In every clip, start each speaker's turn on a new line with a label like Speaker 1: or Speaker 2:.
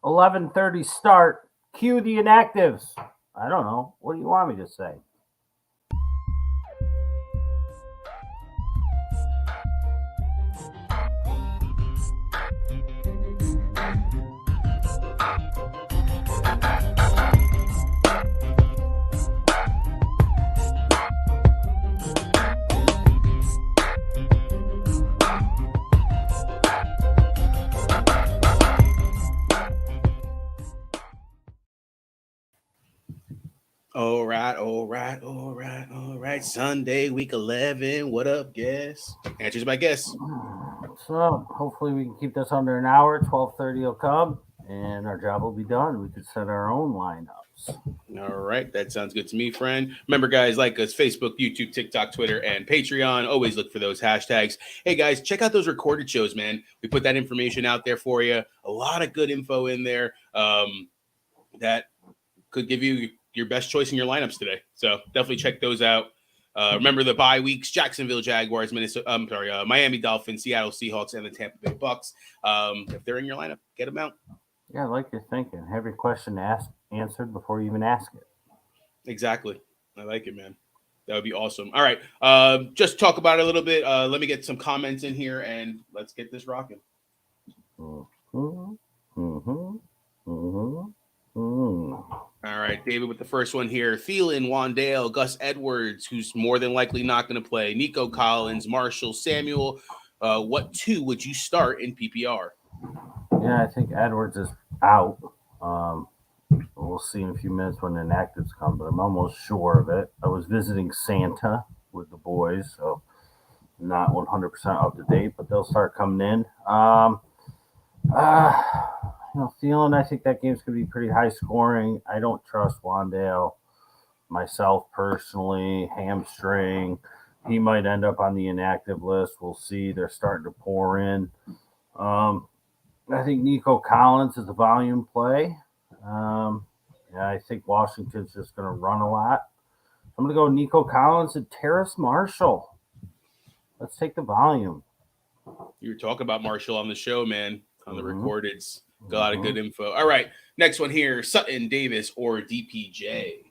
Speaker 1: 11:30 start. Cue the inactives. I don't know. What do you want me to say?
Speaker 2: All right. Sunday, week 11. What up, guess? Answers my guess.
Speaker 1: So hopefully we can keep this under an hour. 12:30 will come, and our job will be done. We could set our own lineups.
Speaker 2: All right. That sounds good to me, friend. Remember, guys, like us Facebook, YouTube, TikTok, Twitter, and Patreon. Always look for those hashtags. Hey, guys, check out those recorded shows, man. We put that information out there for you. A lot of good info in there that could give you your best choice in your lineups today. So definitely check those out. Remember the bye weeks: Jacksonville Jaguars, Miami Dolphins, Seattle Seahawks, and the Tampa Bay Bucks. If they're in your lineup, get them out.
Speaker 1: Yeah, I like your thinking. Have your question answered before you even ask it.
Speaker 2: Exactly. I like it, man. That would be awesome. All right. Just talk about it a little bit. Let me get some comments in here and let's get this rocking.
Speaker 1: Mm-hmm. Mm-hmm. Mm-hmm. Mm.
Speaker 2: All right, David, with the first one here. Thielen, Wandale, Gus Edwards, who's more than likely not going to play, Nico Collins, Marshall, Samuel. What two would you start in PPR?
Speaker 1: Yeah, I think Edwards is out. Um, we'll see in a few minutes when the inactives come, but I'm almost sure of it. I was visiting Santa with the boys, so not 100% up to date, but they'll start coming in. Uh, Thielen, I think that game's going to be pretty high scoring. I don't trust Wandale myself personally. Hamstring. He might end up on the inactive list. We'll see. They're starting to pour in. I think Nico Collins is a volume play. I think Washington's just going to run a lot. I'm going to go Nico Collins and Terrace Marshall. Let's take the volume.
Speaker 2: You were talking about Marshall on the show, man, on the recordeds. Got a lot of good info. All right, next one here: Sutton, Davis, or DPJ.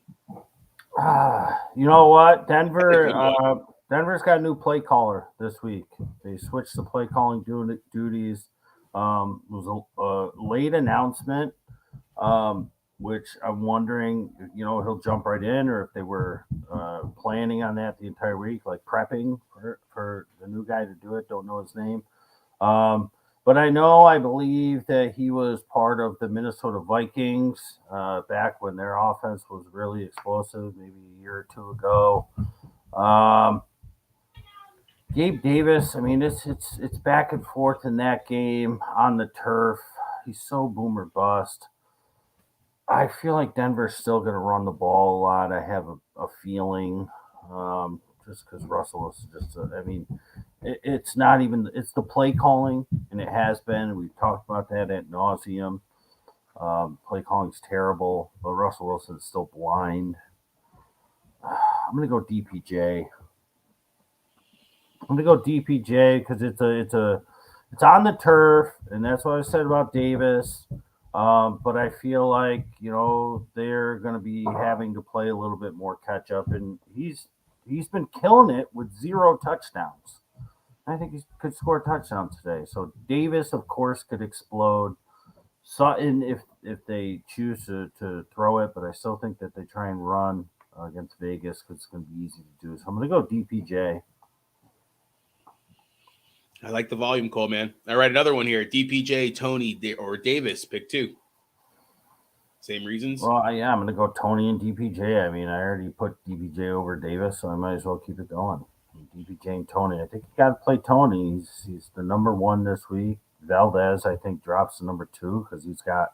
Speaker 1: You know what? Denver's got a new play caller this week. They switched the play calling duties. It was a late announcement, which I'm wondering, he'll jump right in, or if they were planning on that the entire week, like prepping for the new guy to do it. Don't know his name. But I believe that he was part of the Minnesota Vikings back when their offense was really explosive, maybe a year or two ago. Gabe Davis, it's back and forth in that game on the turf. He's so boomer bust. I feel like Denver's still going to run the ball a lot. I have a feeling, just because Russell is just, it's not even, it's the play calling, and it has been. We've talked about that ad nauseum. Play calling's terrible, but Russell Wilson's still blind. I'm going to go DPJ. I'm going to go DPJ because it's on the turf, and that's what I said about Davis. But I feel like they're going to be having to play a little bit more catch up, and he's been killing it with 0 touchdowns. I think he could score a touchdown today. So Davis, of course, could explode. Sutton, if they choose to throw it, but I still think that they try and run against Vegas because it's going to be easy to do. So I'm going to go DPJ.
Speaker 2: I like the volume call, man. All right, another one here: DPJ, Tony, or Davis. Pick two. Same reasons?
Speaker 1: Well, yeah, I'm going to go Tony and DPJ. I already put DPJ over Davis, so I might as well keep it going. DPJ and Tony. I think you got to play Tony. He's the number one this week. Valdez, I think, drops to number 2 because he's got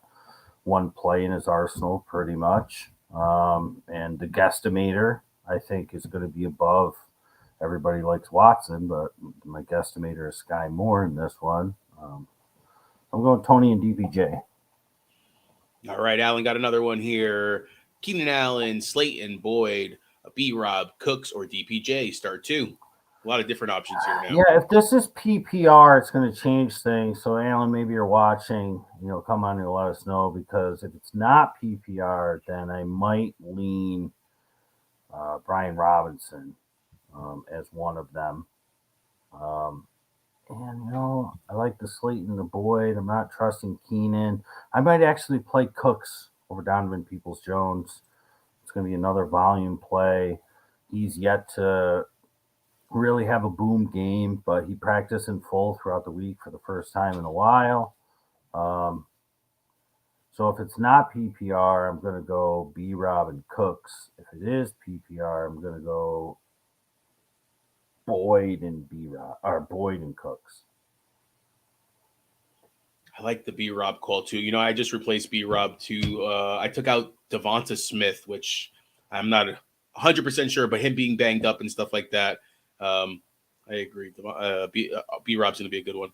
Speaker 1: one play in his arsenal pretty much. And the guesstimator, I think, is going to be above. Everybody likes Watson, but my guesstimator is Sky Moore in this one. I'm going Tony and DPJ.
Speaker 2: All right, Allen got another one here. Keenan Allen, Slayton, Boyd, B-Rob, Cooks, or DPJ. Start 2. A lot of different options here now.
Speaker 1: Yeah, if this is PPR, it's going to change things. So, Alan, maybe you're watching. Come on and let us know, because if it's not PPR, then I might lean Brian Robinson as one of them. And I like the Slayton, the Boyd. I'm not trusting Keenan. I might actually play Cooks over Donovan Peoples-Jones. It's going to be another volume play. He's yet to really have a boom game, but he practiced in full throughout the week for the first time in a while. So if it's not PPR, I'm going to go B-Rob and Cooks. If it is PPR, I'm going to go Boyd and B-Rob, or Boyd and Cooks.
Speaker 2: I like the B-Rob call too. I just replaced B-Rob to I took out Devonta Smith, which I'm not 100% sure, but him being banged up and stuff like that. I agree. B-Rob's going to be a good one.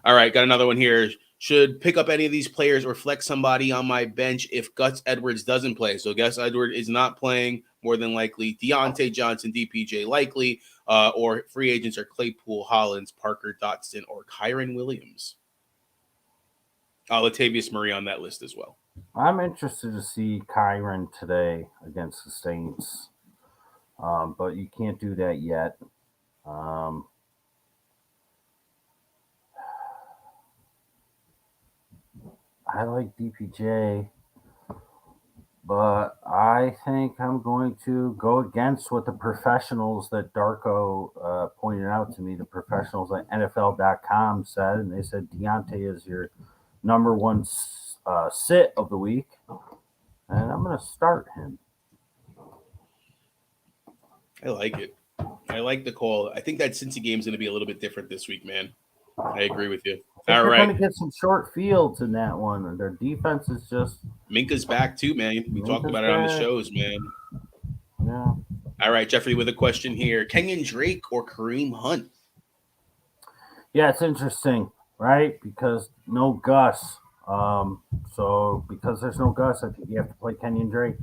Speaker 2: All right, got another one here. Should pick up any of these players or flex somebody on my bench if Gus Edwards doesn't play. So Gus Edwards is not playing, more than likely. Deontay Johnson, DPJ likely, or free agents are Claypool, Hollins, Parker, Dotson, or Kyren Williams. Latavius Murray on that list as well.
Speaker 1: I'm interested to see Kyren today against the Saints, but you can't do that yet. I like DPJ, but I think I'm going to go against what the professionals that Darko pointed out to me, the professionals at NFL.com said, and they said Deontay is your number one sit of the week, and I'm going to start him.
Speaker 2: I like it. I like the call. I think that Cincy game is going to be a little bit different this week, man. I agree with you. All right.
Speaker 1: They're going to get some short fields in that one, and their defense is just...
Speaker 2: Minka's back too, man. We talked about it on the shows, man.
Speaker 1: Yeah.
Speaker 2: All right, Jeffrey, with a question here. Kenyon Drake or Kareem Hunt?
Speaker 1: Yeah, it's interesting, right? Because no Gus. So because there's no Gus, I think you have to play Kenyon Drake.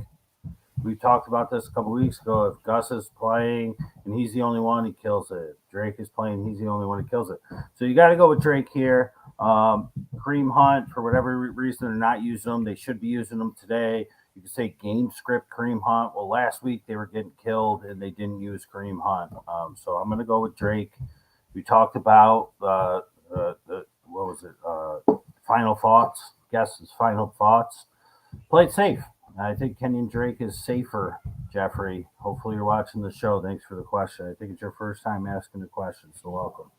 Speaker 1: We talked about this a couple weeks ago. If Gus is playing and he's the only one, he kills it. If Drake is playing, he's the only one who kills it. So you got to go with Drake here. Kareem Hunt, for whatever reason, they're not using them. They should be using them today. You could say game script Kareem Hunt. Well, last week they were getting killed and they didn't use Kareem Hunt. So I'm going to go with Drake. We talked about what was it? Final thoughts. Guess's final thoughts. Play it safe. I think Kenyon Drake is safer, Jeffrey. Hopefully you're watching the show. Thanks for the question. I think it's your first time asking the question, so welcome.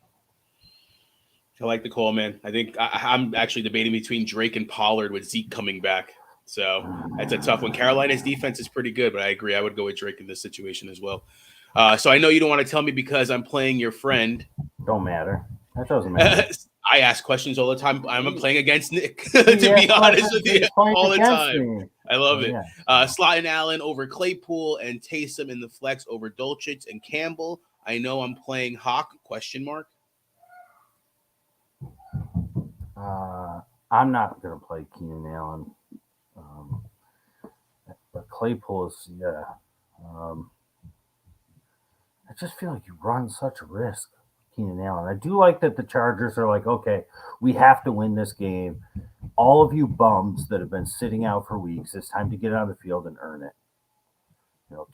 Speaker 2: I like the call, man. I think I'm actually debating between Drake and Pollard with Zeke coming back. So that's a tough one. Carolina's defense is pretty good, but I agree. I would go with Drake in this situation as well. So I know you don't want to tell me because I'm playing your friend.
Speaker 1: Don't matter. That doesn't matter.
Speaker 2: I ask questions all the time. I'm playing against Nick, to be honest with you, all the time. Me. I love it. Yeah. Slot and Allen over Claypool and Taysom in the flex over Dulcich and Campbell. I know I'm playing Hawk, ?
Speaker 1: I'm not going to play Keenan Allen. But Claypool is, I just feel like you run such a risk, Keenan Allen. I do like that the Chargers are like, okay, we have to win this game. All of you bums that have been sitting out for weeks, it's time to get on the field and earn it.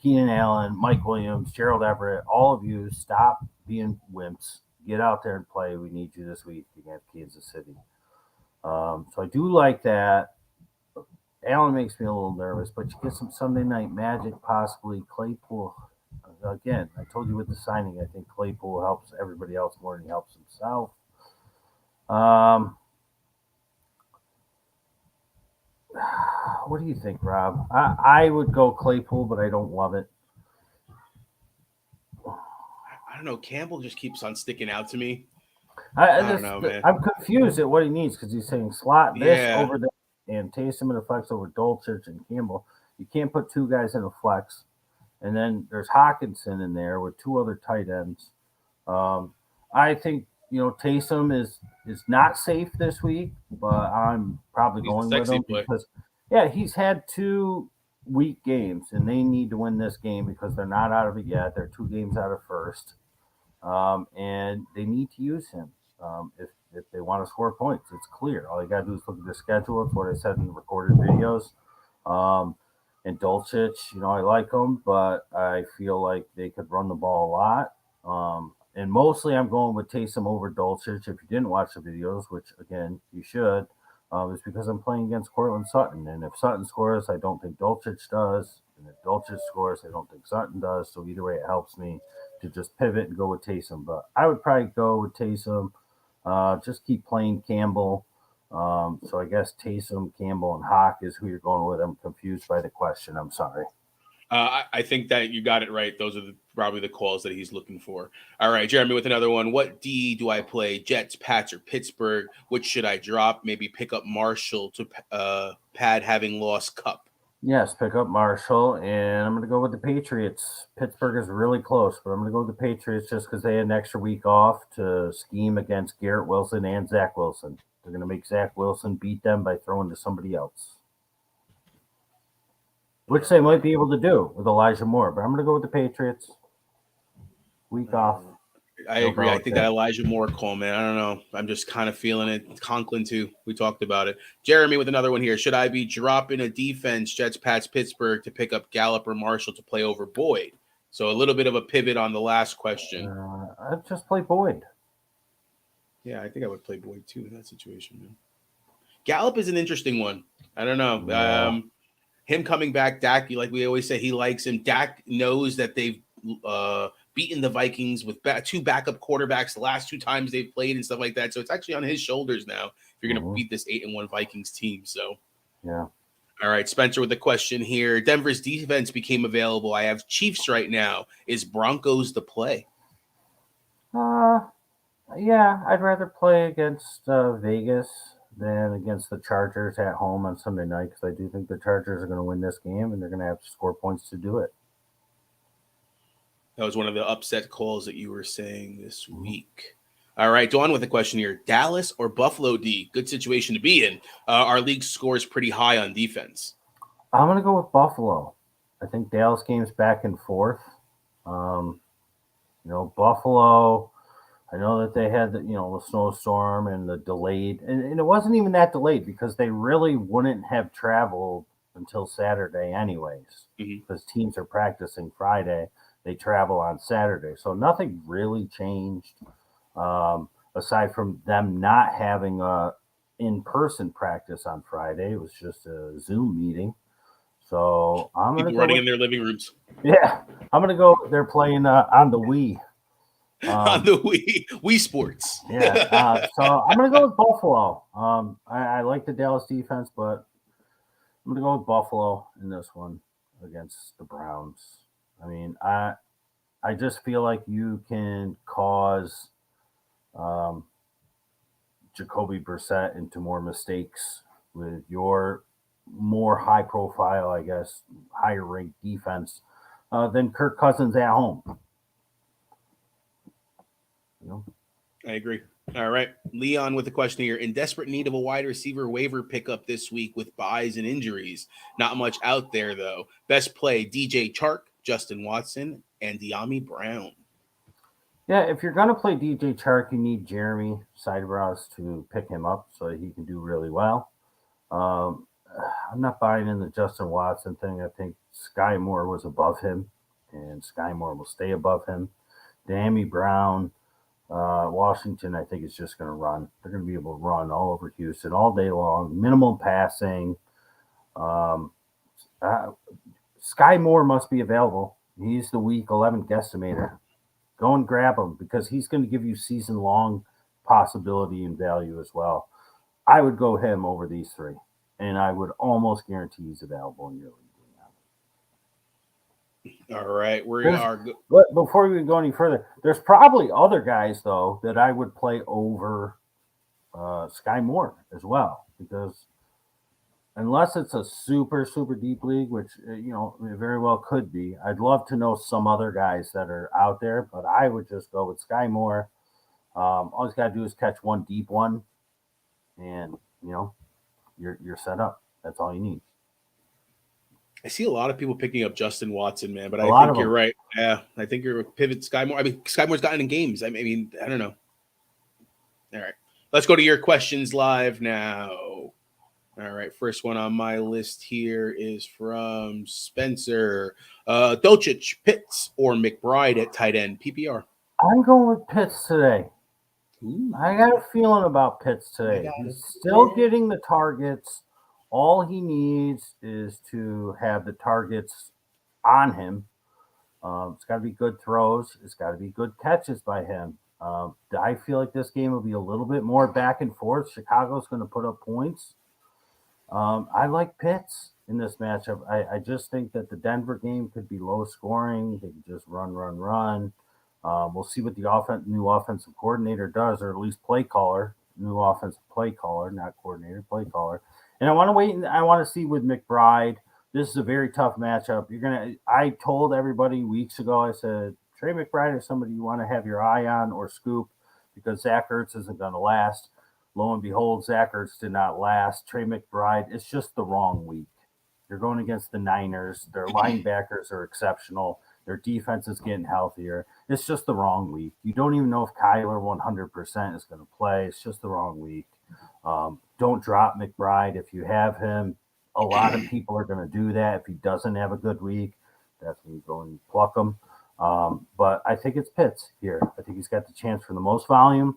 Speaker 1: Keenan Allen, Mike Williams, Gerald Everett, all of you, stop being wimps. Get out there and play. We need you this week against Kansas City. So I do like that. Allen makes me a little nervous, but you get some Sunday Night Magic, possibly Claypool. Again, I told you with the signing, I think Claypool helps everybody else more than he helps himself. What do you think, Rob? I would go Claypool, but I don't love it.
Speaker 2: I don't know. Campbell just keeps on sticking out to me.
Speaker 1: I don't know, man. I'm confused at what he needs because he's saying slot this over there and Taysom in a flex over Dulcich and Campbell. You can't put two guys in a flex. And then there's Hawkinson in there with two other tight ends. I think, Taysom is not safe this week, but I'm probably going with him because, he's had 2 weak games, and they need to win this game because they're not out of it yet. They're 2 games out of first. and they need to use him if they want to score points. It's clear. All you got to do is look at the schedule. It's what I said in the recorded videos. And Dulcich, I like him, but I feel like they could run the ball a lot. And mostly I'm going with Taysom over Dulcich. If you didn't watch the videos, which again you should, it's because I'm playing against Cortland Sutton. And if Sutton scores, I don't think Dulcich does. And if Dulcich scores, I don't think Sutton does. So either way, it helps me to just pivot and go with Taysom. But I would probably go with Taysom. Just keep playing Campbell. So I guess Taysom, Campbell, and Hawk is who you're going with. I'm confused by the question. I'm sorry.
Speaker 2: I think that you got it right. Those are probably the calls that he's looking for. All right, Jeremy, with another one. What D do I play? Jets, Pats, or Pittsburgh? Which should I drop? Maybe pick up Marshall to pad having lost Cup.
Speaker 1: Yes, pick up Marshall, and I'm going to go with the Patriots. Pittsburgh is really close, but I'm going to go with the Patriots just because they had an extra week off to scheme against Garrett Wilson and Zach Wilson. They're going to make Zach Wilson beat them by throwing to somebody else, which they might be able to do with Elijah Moore. But I'm going to go with the Patriots. Week off.
Speaker 2: I agree. I think that Elijah Moore call, man. I don't know. I'm just kind of feeling it. Conklin, too. We talked about it. Jeremy with another one here. Should I be dropping a defense, Jets, Pats, Pittsburgh, to pick up Gallup or Marshall to play over Boyd? So a little bit of a pivot on the last question.
Speaker 1: I'd just play Boyd.
Speaker 2: Yeah, I think I would play Boyd, too, in that situation, man. Gallup is an interesting one. I don't know.
Speaker 1: Yeah.
Speaker 2: Him coming back, Dak, like we always say, he likes him. Dak knows that they've beaten the Vikings with two backup quarterbacks the last two times they've played and stuff like that. So it's actually on his shoulders now if you're going to beat this 8-1 Vikings team. So,
Speaker 1: yeah.
Speaker 2: All right, Spencer with a question here. Denver's defense became available. I have Chiefs right now. Is Broncos the play?
Speaker 1: Yeah, I'd rather play against Vegas than against the Chargers at home on Sunday night because I do think the Chargers are going to win this game and they're going to have to score points to do it.
Speaker 2: That was one of the upset calls that you were saying this week. All right, Dawn with a question here. Dallas or Buffalo D? Good situation to be in. Our league scores pretty high on defense.
Speaker 1: I'm going to go with Buffalo. I think Dallas game's back and forth. Buffalo, I know that they had the snowstorm and the delayed, and it wasn't even that delayed because they really wouldn't have traveled until Saturday anyways because teams are practicing Friday. They travel on Saturday. So nothing really changed aside from them not having a in-person practice on Friday. It was just a Zoom meeting. So I'm going to
Speaker 2: running in their living rooms.
Speaker 1: Yeah, I'm going to go. They're playing on the Wii.
Speaker 2: On the Wii Sports.
Speaker 1: Yeah. So I'm going to go with Buffalo. I like the Dallas defense, but I'm going to go with Buffalo in this one against the Browns. I mean, I just feel like you can cause Jacoby Brissett into more mistakes with your more high profile, I guess, higher ranked defense than Kirk Cousins at home.
Speaker 2: I agree. All right. Leon with a question here. In desperate need of a wide receiver waiver pickup this week with buys and injuries. Not much out there, though. Best play, DJ Chark, Justin Watson, and De'Ami Brown.
Speaker 1: Yeah, if you're going to play DJ Chark, you need Jeremy Sidebrows to pick him up so that he can do really well. I'm not buying in the Justin Watson thing. I think Sky Moore was above him, and Sky Moore will stay above him. De'Ami Brown, Washington, I think, is just going to run. They're going to be able to run all over Houston all day long. Minimal passing. Sky Moore must be available. He's the week 11 guesstimator. Go and grab him because he's going to give you season-long possibility and value as well. I would go him over these three, and I would almost guarantee he's available in your league.
Speaker 2: All right,
Speaker 1: But before we go any further, there's probably other guys though that I would play over Sky Moore as well because unless it's a super deep league, which it very well could be, I'd love to know some other guys that are out there. But I would just go with Sky Moore. All he's got to do is catch one deep one, and you're set up. That's all you need.
Speaker 2: I see a lot of people picking up Justin Watson, man, but
Speaker 1: A
Speaker 2: I
Speaker 1: lot
Speaker 2: think
Speaker 1: of
Speaker 2: you're
Speaker 1: them.
Speaker 2: right. Yeah, I think you're pivot Sky Moore. I mean, Sky Moore's gotten in games. I mean, I don't know. All right, let's go to your questions live now. All right, first one on my list here is from Spencer. Dolchich, Pitts, or McBride at tight end, PPR.
Speaker 1: I'm going with Pitts today.
Speaker 2: Ooh,
Speaker 1: I got a feeling about Pitts
Speaker 2: I
Speaker 1: today.
Speaker 2: got it.
Speaker 1: He's still getting the targets. All he needs is to have the targets on him. It's got to be good throws. It's got to be good catches by him. I feel like this game will be a little bit more back and forth. Chicago's going to put up points. I like Pitts in this matchup. I just think that the Denver game could be low scoring. They could just run, run, run. We'll see what the new offensive coordinator does, or at least play caller, new offensive play caller, not coordinator, play caller. And I want to wait. And I want to see with McBride. This is a very tough matchup. I told everybody weeks ago. I said Trey McBride is somebody you want to have your eye on or scoop because Zach Ertz isn't going to last. Lo and behold, Zach Ertz did not last. Trey McBride, it's just the wrong week. You're going against the Niners. Their linebackers are exceptional. Their defense is getting healthier. It's just the wrong week. You don't even know if Kyler 100% is going to play. It's just the wrong week. Don't drop McBride if you have him. A lot of people are going to do that. If he doesn't have a good week, that's when you go and pluck him. But I think it's Pitts here. I think he's got the chance for the most volume.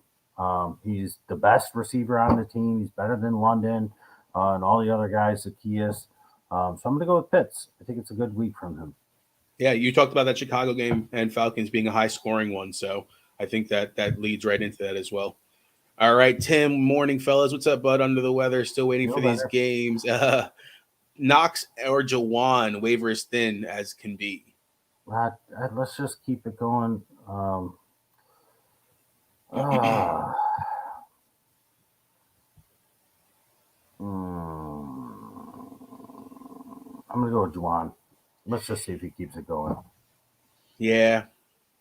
Speaker 1: He's the best receiver on the team. He's better than London and all the other guys, Zacchaeus. So I'm going to go with Pitts. I think it's a good week from him.
Speaker 2: Yeah, you talked about that Chicago game and Falcons being a high scoring one, so I think that leads right into that as well. All right, Tim, morning, fellas. What's up, bud? Under the weather, still waiting
Speaker 1: Feel
Speaker 2: for these
Speaker 1: better.
Speaker 2: games. Knox or Jawan, waiver as thin as can be.
Speaker 1: Let's just keep it going. Uh, I'm going to go with Juwan. Let's just see if he keeps it going.
Speaker 2: Yeah,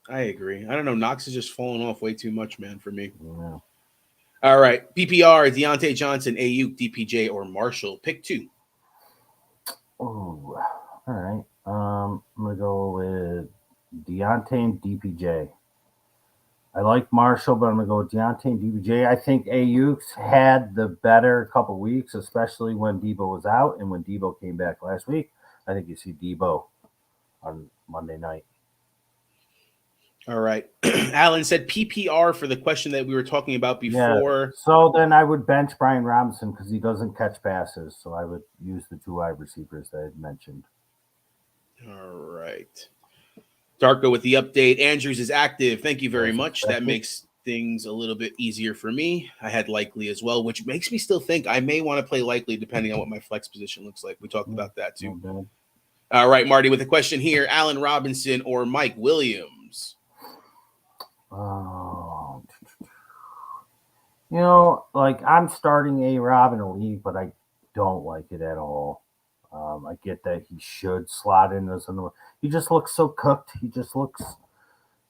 Speaker 2: I agree. I don't know. Knox is just falling off way too much, man, for me.
Speaker 1: Yeah.
Speaker 2: All right, PPR, Deontay Johnson, Ayuk, DPJ, or Marshall. Pick two.
Speaker 1: Oh, all right. I'm going to go with Deontay and DPJ. I like Marshall, but I'm going to go with Deontay and DPJ. I think Ayuk's had the better couple weeks, especially when Debo was out and when Debo came back last week. I think you see Debo on Monday night.
Speaker 2: All right. Alan said PPR for the question that we were talking about before.
Speaker 1: Yeah. So then I would bench Brian Robinson because he doesn't catch passes. So I would use the two wide receivers that I had mentioned.
Speaker 2: All right. Darko with the update. Andrews is active. Thank you very much. That makes things a little bit easier for me. I had Likely as well, which makes me still think I may want to play Likely depending on what my flex position looks like. We talked about that too.
Speaker 1: Okay.
Speaker 2: All right, Marty, with a question here. Allen Robinson or Mike Williams?
Speaker 1: Oh, like I'm starting A-Rob in a league, but I don't like it at all. I get that he should slot in as another. He just looks so cooked. He just looks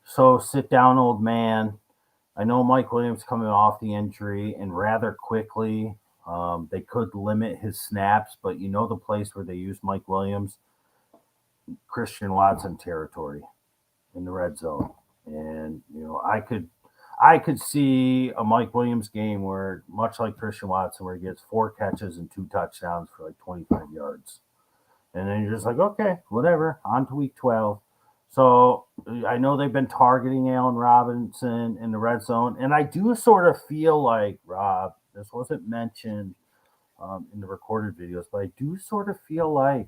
Speaker 1: so sit down, old man. I know Mike Williams coming off the injury and rather quickly. They could limit his snaps, but the place where they use Mike Williams, Christian Watson territory in the red zone. And I could see a Mike Williams game where, much like Christian Watson, where he gets 4 catches and 2 touchdowns for like 25 yards. And then you're just like, okay, whatever, on to week 12. So I know they've been targeting Allen Robinson in the red zone. And I do sort of feel like, Rob, this wasn't mentioned in the recorded videos, but I do sort of feel like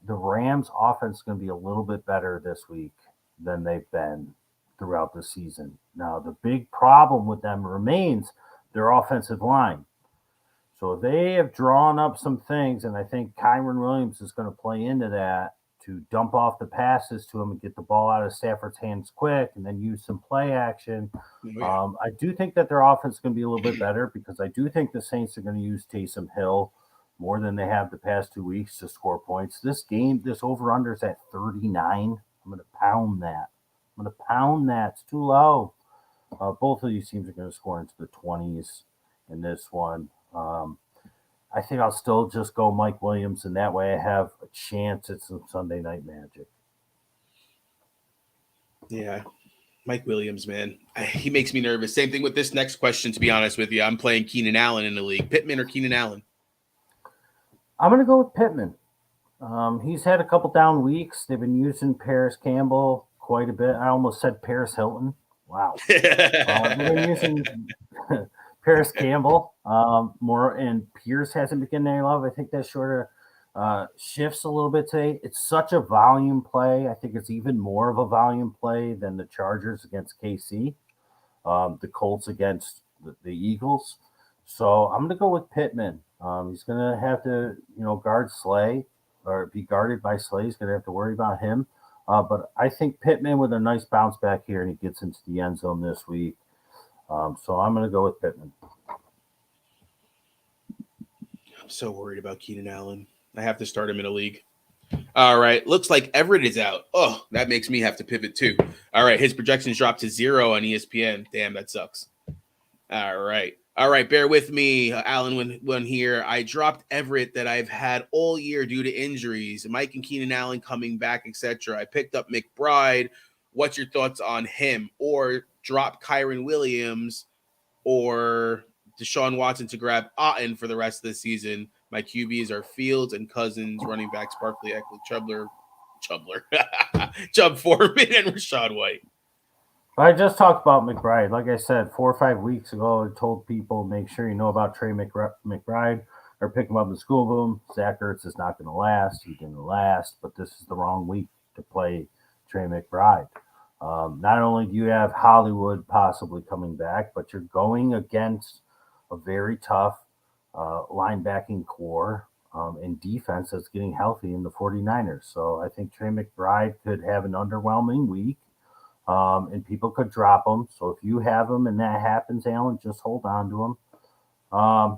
Speaker 1: the Rams offense is going to be a little bit better this week than they've been throughout the season. Now, the big problem with them remains their offensive line. So they have drawn up some things, and I think Kyren Williams is going to play into that to dump off the passes to him and get the ball out of Stafford's hands quick and then use some play action. I do think that their offense is going to be a little bit better because I do think the Saints are going to use Taysom Hill more than they have the past 2 weeks to score points. This over-under is at 39. I'm going to pound that. It's too low. Both of these teams are going to score into the 20s in this one. I think I'll still just go Mike Williams, and that way I have a chance at some Sunday night magic.
Speaker 2: Yeah. Mike Williams, man. He makes me nervous. Same thing with this next question, to be honest with you. I'm playing Keenan Allen in the league. Pittman or Keenan Allen?
Speaker 1: I'm going to go with Pittman. He's had a couple down weeks. They've been using Paris Campbell quite a bit. I almost said Paris Hilton. Wow. They've been using Paris Campbell more, and Pierce hasn't been getting any love. I think that sort of shifts a little bit today. It's such a volume play. I think it's even more of a volume play than the Chargers against KC, the Colts against the Eagles. So I'm going to go with Pittman. He's going to have to, guard Slay or be guarded by Slay. He's going to have to worry about him. But I think Pittman with a nice bounce back here, and he gets into the end zone this week. So I'm going to go with Pittman.
Speaker 2: I'm so worried about Keenan Allen. I have to start him in a league. All right. Looks like Everett is out. Oh, that makes me have to pivot too. All right. His projections dropped to 0 on ESPN. Damn, that sucks. All right. All right. Bear with me, Allen, when here. I dropped Everett that I've had all year due to injuries. Mike and Keenan Allen coming back, etc. I picked up McBride. What's your thoughts on him? Or drop Kyron Williams or Deshaun Watson to grab Otten for the rest of the season. My QBs are Fields and Cousins, running backs Barkley, Eckler, Chubb Foreman, and Rachaad White.
Speaker 1: I just talked about McBride. Like I said, 4 or 5 weeks ago, I told people make sure you know about Trey McBride or pick him up in school boom. Zach Ertz is not going to last. He didn't last, but this is the wrong week to play Trey McBride. Not only do you have Hollywood possibly coming back, but you're going against a very tough linebacking core and defense that's getting healthy in the 49ers. So I think Trey McBride could have an underwhelming week, and people could drop him. So if you have him and that happens, Alan, just hold on to him. I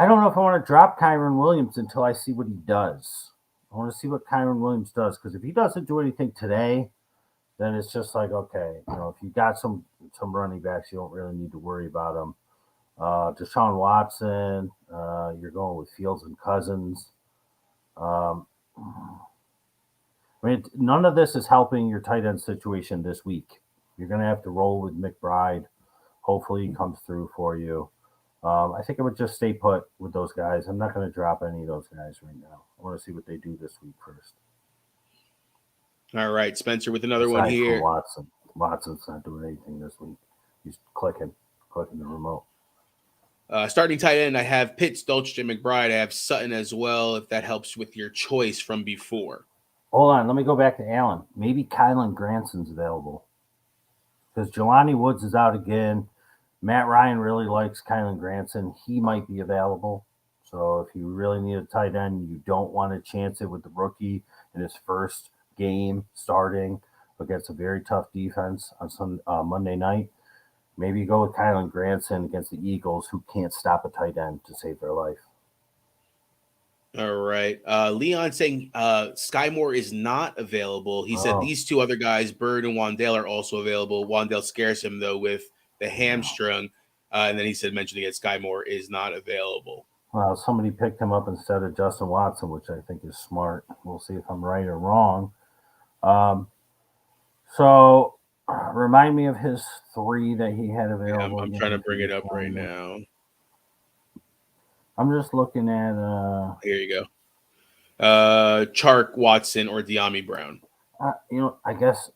Speaker 1: don't know if I want to drop Kyron Williams until I see what he does. I want to see what Kyron Williams does, because if he doesn't do anything today, then it's just like, okay, if you got some running backs, you don't really need to worry about them. Deshaun Watson, you're going with Fields and Cousins. None of this is helping your tight end situation this week. You're going to have to roll with McBride. Hopefully he comes through for you. I think I would just stay put with those guys. I'm not going to drop any of those guys right now. I want to see what they do this week first.
Speaker 2: All right, Spencer with another one here.
Speaker 1: Watson. Watson's not doing anything this week. He's clicking the remote.
Speaker 2: Starting tight end, I have Pitts, Dulcich, and McBride. I have Sutton as well, if that helps with your choice from before.
Speaker 1: Hold on, let me go back to Allen. Maybe Kylan Granson's available, because Jelani Woods is out again. Matt Ryan really likes Kylan Granson. He might be available. So if you really need a tight end, you don't want to chance it with the rookie in his first game starting against a very tough defense on Monday night. Maybe you go with Kylan Granson against the Eagles, who can't stop a tight end to save their life.
Speaker 2: All right. Leon saying Sky Moore is not available. He said these two other guys, Bird and Wan'Dale, are also available. Wan'Dale scares him, though, with the hamstring. And then he said, mentioning that Sky Moore is not available.
Speaker 1: Well, somebody picked him up instead of Justin Watson, which I think is smart. We'll see if I'm right or wrong. So remind me of his 3 that he had available.
Speaker 2: Yeah, I'm trying to bring it up right now.
Speaker 1: I'm just looking at
Speaker 2: here you go. Chark, Watson, or De'Ami Brown.
Speaker 1: I guess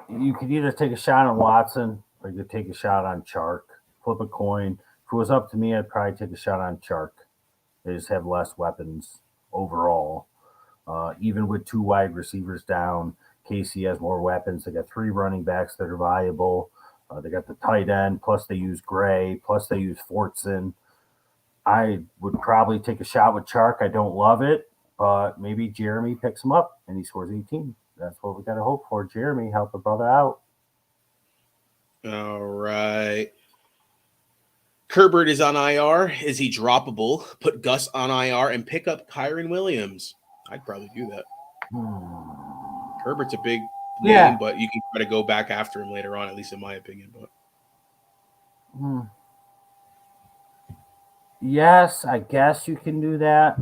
Speaker 1: you could either take a shot on Watson or you could take a shot on Chark. Flip a coin. If it was up to me, I'd probably take a shot on Chark. They just have less weapons overall. Even with 2 wide receivers down, KC has more weapons. They got 3 running backs that are viable. They got the tight end, plus they use Gray, plus they use Fortson. I would probably take a shot with Chark. I don't love it, but maybe Jeremy picks him up and he scores 18. That's what we got to hope for. Jeremy, help a brother out.
Speaker 2: All right. Herbert is on IR. Is he droppable? Put Gus on IR and pick up Kyron Williams. I'd probably do that. Herbert's a big name, but you can try to go back after him later on, at least in my opinion. But
Speaker 1: Yes, I guess you can do that.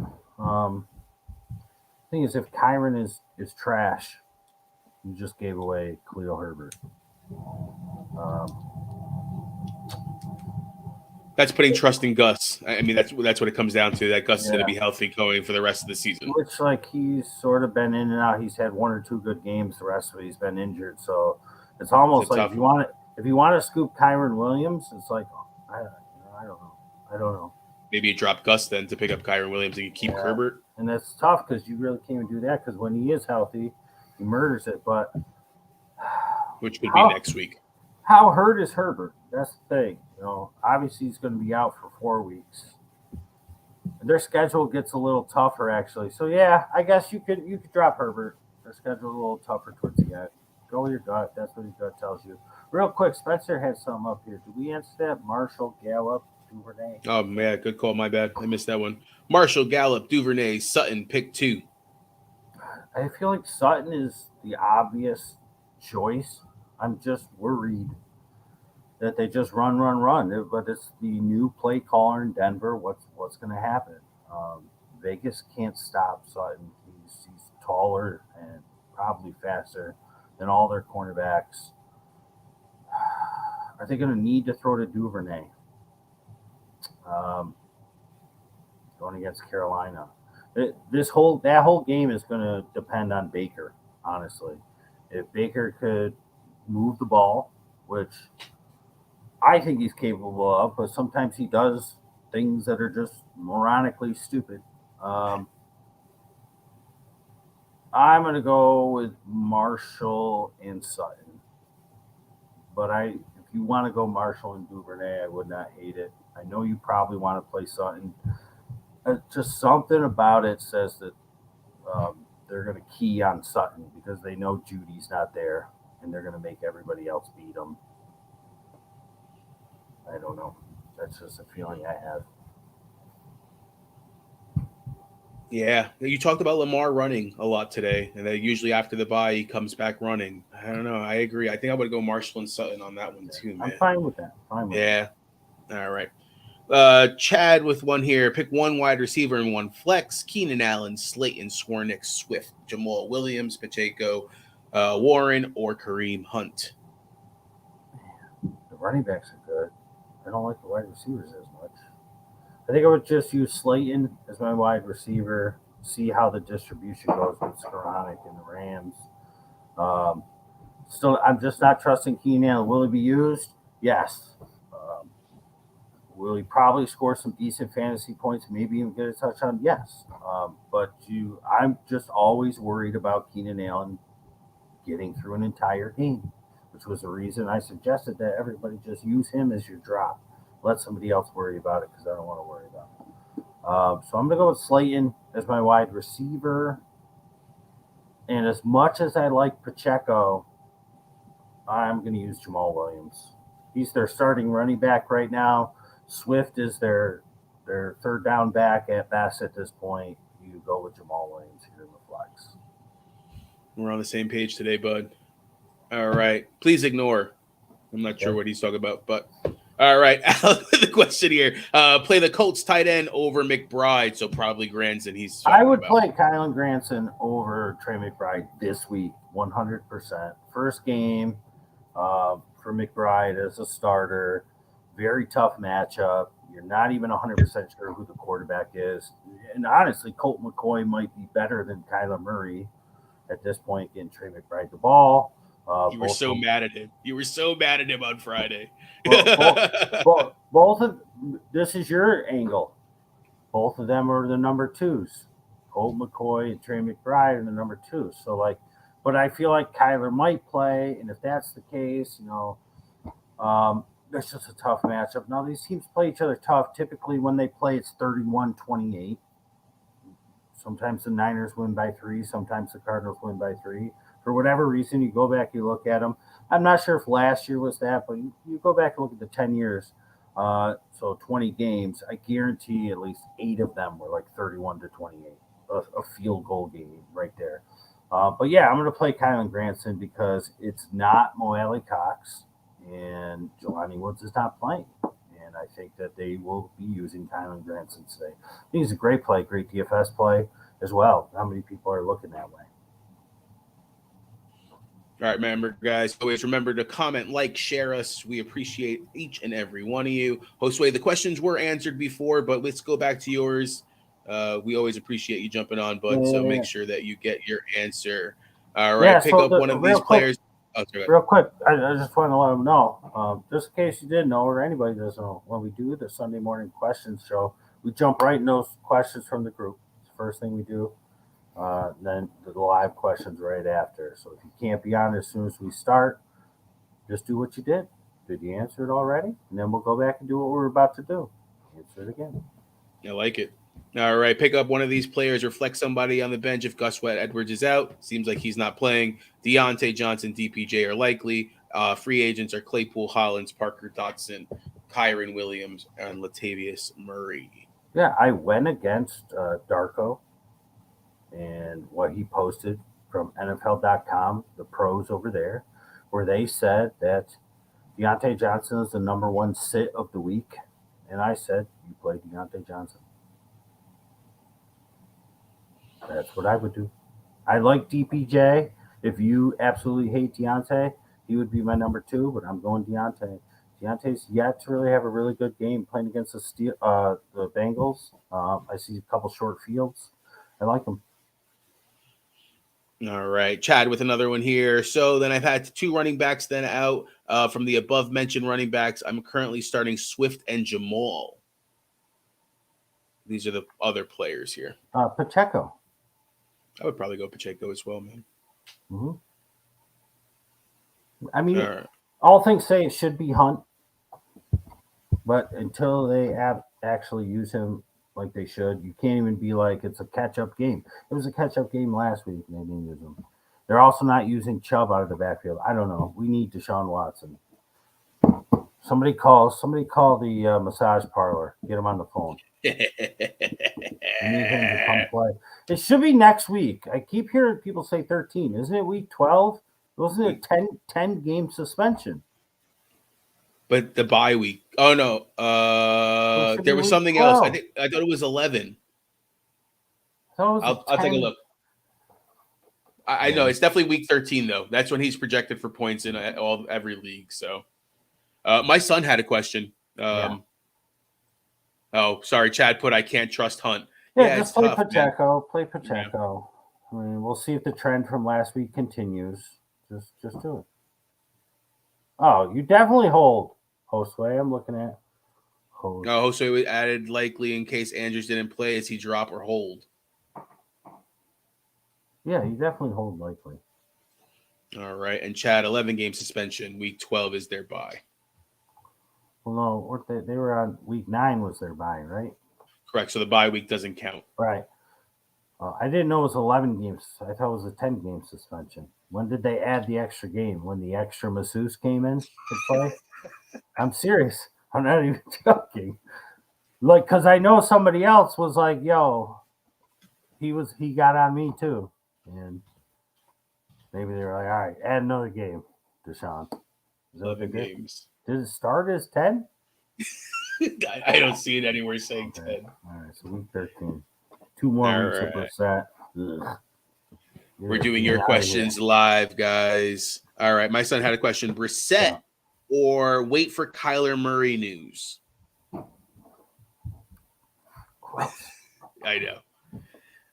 Speaker 1: Thing is, if Kyron is trash, you just gave away Khalil Herbert. Um,
Speaker 2: That's putting trust in Gus. I mean, that's what it comes down to. That Gus is going to
Speaker 1: yeah,
Speaker 2: be healthy going for the rest of the season.
Speaker 1: which like he's sort of been in and out. He's had one or two good games. The rest of it, he's been injured. So it's
Speaker 2: It's
Speaker 1: almost
Speaker 2: a
Speaker 1: like
Speaker 2: tough one.
Speaker 1: if you want to scoop Kyron Williams, it's like I don't know. I don't know.
Speaker 2: Maybe you drop Gus then to pick up Kyron Williams and you keep
Speaker 1: Yeah,
Speaker 2: Herbert,
Speaker 1: and that's tough because you really can't even do that because when he is healthy, he murders it. But
Speaker 2: which could be
Speaker 1: how
Speaker 2: next week.
Speaker 1: how hurt is Herbert? That's the thing. Obviously he's going to be out for 4 weeks. Their schedule gets a little tougher actually. So yeah, I guess you could drop Herbert. Their schedule a little tougher towards the end. Go with your gut. That's what your gut tells you. Real quick, Spencer had something up here. Did we answer that? Marshall, Gallup, Duvernay.
Speaker 2: Oh man, good call. My bad. I missed that one. Marshall, Gallup, Duvernay, Sutton, pick 2.
Speaker 1: I feel like Sutton is the obvious choice. I'm just worried that they just run. But it's the new play caller in Denver. What's going to happen? Vegas can't stop Sutton. He's taller and probably faster than all their cornerbacks. Are they going to need to throw to Duvernay um, going against Carolina? That whole game is going to depend on Baker. Honestly, if Baker could move the ball, which I think he's capable of, but sometimes he does things that are just moronically stupid. Um, I'm going to go with Marshall and Sutton, but if you want to go Marshall and Duvernay, I would not hate it. I know you probably want to play Sutton. Just something about it says that they're going to key on Sutton because they know Judy's not there, and they're going to make everybody else beat him. I don't know. That's just a feeling I have.
Speaker 2: Yeah, you talked about Lamar running a lot today, and that usually after the bye he comes back running. I don't know. I agree. I think I would go Marshall and Sutton on that one
Speaker 1: Yeah,
Speaker 2: too,
Speaker 1: I'm
Speaker 2: man.
Speaker 1: fine with that. Fine with that.
Speaker 2: Yeah. All right. Chad with one here. Pick one wide receiver and one flex. Keenan Allen, Slayton, Swarnick, Swift, Jamal Williams, Pacheco, Warren, or Kareem Hunt.
Speaker 1: The running backs are good. I don't like the wide receivers as much. I think I would just use Slayton as my wide receiver. See how the distribution goes with Skoranek and the Rams. Um, Still, I'm just not trusting Keenan Allen. Will he be used? Yes. Um, will he probably score some decent fantasy points? Maybe even get a touchdown? Yes. I'm just always worried about Keenan Allen getting through an entire game, which was the reason I suggested that everybody just use him as your drop. Let somebody else worry about it because I don't want to worry about it. So I'm going to go with Slayton as my wide receiver. And as much as I like Pacheco, I'm going to use Jamal Williams. He's their starting running back right now. Swift is their third down back at best at this point. You go with Jamal Williams here in the flex.
Speaker 2: We're on the same page today, bud. All right. Please ignore. I'm not sure
Speaker 1: Okay.
Speaker 2: what he's talking about, but all right. The question here: play the Colts tight end over McBride, so probably Granson. He's
Speaker 1: I
Speaker 2: talking
Speaker 1: would
Speaker 2: about.
Speaker 1: play Kylan Granson over Trey McBride this week, 100%. First game for McBride as a starter. Very tough matchup. You're not even 100% sure who the quarterback is. And honestly, Colt McCoy might be better than Kyler Murray at this point, getting Trey McBride the ball.
Speaker 2: You were
Speaker 1: Both
Speaker 2: so
Speaker 1: of them,
Speaker 2: mad at him. You were so mad at him on Friday.
Speaker 1: both of this is your angle. Both of them are the number twos. Colt McCoy and Trey McBride are the number twos. So but I feel like Kyler might play, and if that's the case, that's just a tough matchup. Now these teams play each other tough. Typically, when they play, it's 31-28. Sometimes the Niners win by 3. Sometimes the Cardinals win by 3. For whatever reason, you go back, you look at them. I'm not sure if last year was that, but you go back and look at the 10 years. So 20 games. I guarantee at least 8 of them were like 31-28. A field goal game right there. But yeah, I'm going to play Kylan Granson because it's not Mo Alley Cox and Jelani Woods is not playing. And I think that they will be using Kylan Granson today. He's a great play, great DFS play as well. How many people are looking that way?
Speaker 2: All right, remember, guys, always remember to comment, like, share us. We appreciate each and every one of you. Josue, the questions were answered before, but let's go back to yours. We always appreciate you jumping on, bud. So make sure that you get your answer. All right, pick up one of these players.
Speaker 1: Real quick, I just want to let them know, just in case you didn't know or anybody doesn't know, when we do the Sunday morning questions show, we jump right in those questions from the group. It's the first thing we do. Then the live questions right after. So if you can't be on as soon as we start, just do what you did. Did you answer it already? And then we'll go back and do what we're about to do. Answer it again.
Speaker 2: I like it. All right, pick up one of these players or flex somebody on the bench if Gus Edwards is out. Seems like he's not playing. Deontay Johnson, DPJ are likely. Free agents are Claypool, Hollins, Parker Dotson, Kyren Williams, and Latavius Murray.
Speaker 1: Yeah, I went against Darko and what he posted from NFL.com, the pros over there, where they said that Deontay Johnson is the number one sit of the week. And I said, you play Deontay Johnson. That's what I would do. I like DPJ. If you absolutely hate Deontay, he would be my number two, but I'm going Deontay. Deontay's yet to really have a really good game playing against the Bengals. I see a couple short fields. I like him.
Speaker 2: All right, Chad with another one here. So then I've had two running backs then out from the above mentioned running backs. I'm currently starting Swift and Jamal. These are the other players here.
Speaker 1: Pacheco.
Speaker 2: I would probably go Pacheco as well, man.
Speaker 1: Mm-hmm. I mean, all things say it should be Hunt, but until they actually use him like they should, you can't even be like it's a catch-up game. It was a catch-up game last week, and they didn't use him. They're also not using Chubb out of the backfield. I don't know. We need Deshaun Watson. Somebody call the massage parlor. Get him on the phone. We need him to come play. It should be next week. I keep hearing people say 13. Isn't it week 12? Wasn't it a 10 game suspension?
Speaker 2: But the bye week. Oh no. There was something
Speaker 1: 12.
Speaker 2: else. I thought it was 11. I'll take a look. I know it's definitely week 13 though. That's when he's projected for points in every league. So, my son had a question. Oh, sorry, Chad put I can't trust Hunt.
Speaker 1: Yeah, just play tough, Pacheco. Man. Play Pacheco. Yeah. I mean, we'll see if the trend from last week continues. Just do it. Oh, you definitely hold Josue. I'm looking at
Speaker 2: Josue. No, Josue added likely in case Andrews didn't play. Is he drop or hold?
Speaker 1: Yeah, you definitely hold likely.
Speaker 2: All right, and Chad 11 game suspension. Week 12 is their bye.
Speaker 1: Well, no, they were on week 9 was their bye, right?
Speaker 2: Correct. So the bye week doesn't count.
Speaker 1: Right. I didn't know it was 11 games. I thought it was a 10 game suspension. When did they add the extra game? When the extra masseuse came in to play? I'm serious. I'm not even joking. Like, because I know somebody else was like, yo, he got on me too. And maybe they were like, all right, add another game, Deshaun.
Speaker 2: 11 games.
Speaker 1: Did it start as 10?
Speaker 2: I don't see it anywhere saying 10.
Speaker 1: All right, so week 13. 2 more weeks of Brissett.
Speaker 2: We're doing your questions live, guys. All right, my son had a question. Brissett or wait for Kyler Murray news? I know.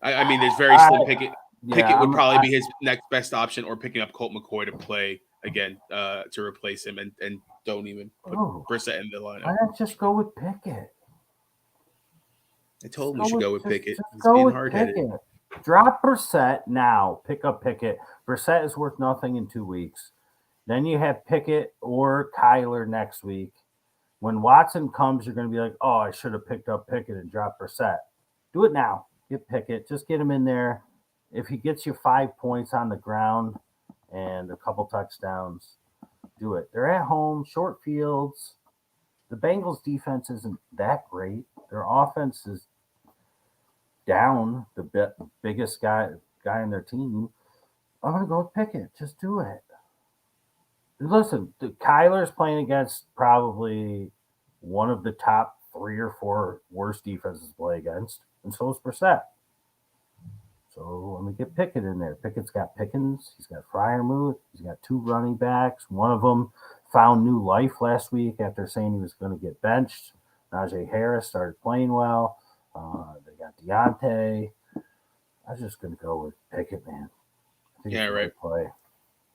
Speaker 2: I mean, there's very slim Pickett. Pickett would probably be his next best option, or picking up Colt McCoy to play again to replace him, and don't even put Brissett in the lineup.
Speaker 1: Why not just go with Pickett?
Speaker 2: I told him we should go with Pickett. He's being hard-headed.
Speaker 1: Drop Brissett now. Pick up Pickett. Brissett is worth nothing in 2 weeks. Then you have Pickett or Kyler next week. When Watson comes, you're going to be like, oh, I should have picked up Pickett and dropped Brissett. Do it now. Get Pickett. Just get him in there. If he gets you 5 points on the ground and a couple touchdowns, do it. They're at home, short fields. The Bengals defense isn't that great. Their offense is down, the biggest guy in their team. I'm going to go with Pickett. Just do it. Listen, Kyler's playing against probably one of the top 3 or 4 worst defenses to play against, and so is Brissett. So let me get Pickett in there. Pickett's got Pickens. He's got Freiermuth. He's got 2 running backs. One of them found new life last week after saying he was going to get benched. Najee Harris started playing well. They got Deontay. I was just going to go with Pickett, man. I think
Speaker 2: Yeah,
Speaker 1: it's a
Speaker 2: right.
Speaker 1: good play.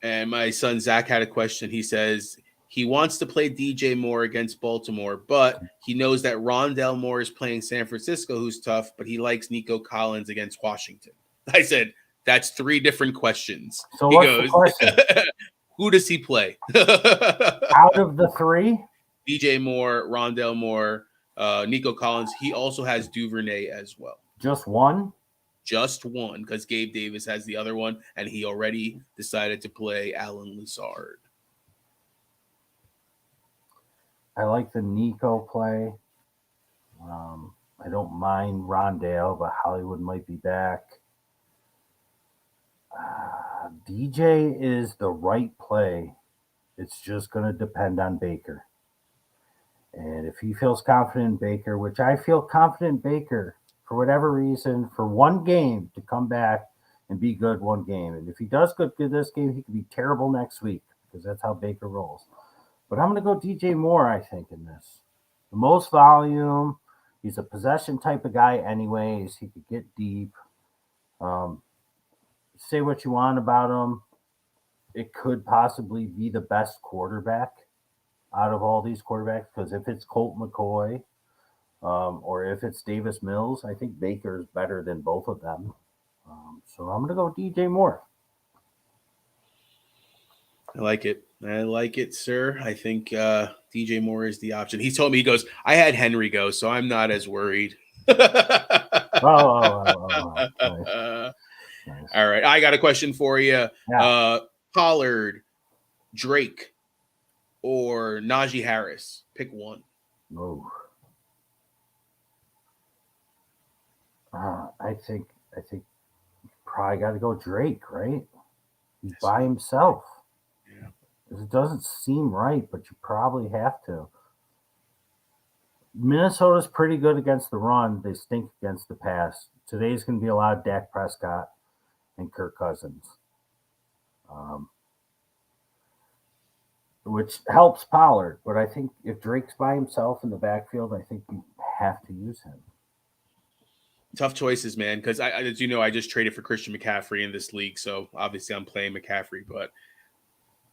Speaker 2: And my son Zach had a question. He says he wants to play DJ Moore against Baltimore, but he knows that Rondell Moore is playing San Francisco, who's tough, but he likes Nico Collins against Washington. I said, that's 3 different questions.
Speaker 1: So
Speaker 2: He
Speaker 1: what's
Speaker 2: goes,
Speaker 1: the question?
Speaker 2: who does he play?
Speaker 1: Out of the 3?
Speaker 2: DJ Moore, Rondell Moore, Nico Collins. He also has Duvernay as well.
Speaker 1: Just one?
Speaker 2: Just one, because Gabe Davis has the other one, and he already decided to play Alan Lazard.
Speaker 1: I like the Nico play. I don't mind Rondale, but Hollywood might be back. DJ is the right play. It's just going to depend on Baker. And if he feels confident in Baker, which I feel confident in Baker, for whatever reason, for one game to come back and be good one game. And if he does good this game, he could be terrible next week because that's how Baker rolls. But I'm going to go DJ Moore, I think, in this. The most volume. He's a possession type of guy anyways. He could get deep. Say what you want about him. It could possibly be the best quarterback out of all these quarterbacks because if it's Colt McCoy or if it's Davis Mills, I think Baker is better than both of them. So I'm going to go DJ Moore.
Speaker 2: I like it. I like it, sir. I think DJ Moore is the option. He told me, he goes, I had Henry go, so I'm not as worried.
Speaker 1: Nice.
Speaker 2: All right. I got a question for you.
Speaker 1: Yeah.
Speaker 2: Pollard, Drake, or Najee Harris. Pick one.
Speaker 1: Oh. I think you probably got to go Drake, right? He's by himself.
Speaker 2: Yeah.
Speaker 1: It doesn't seem right, but you probably have to. Minnesota's pretty good against the run. They stink against the pass. Today's going to be a lot of Dak Prescott and Kirk Cousins, which helps Pollard. But I think if Drake's by himself in the backfield, I think you have to use him.
Speaker 2: Tough choices, man, because as you know, I just traded for Christian McCaffrey in this league, so obviously I'm playing McCaffrey, but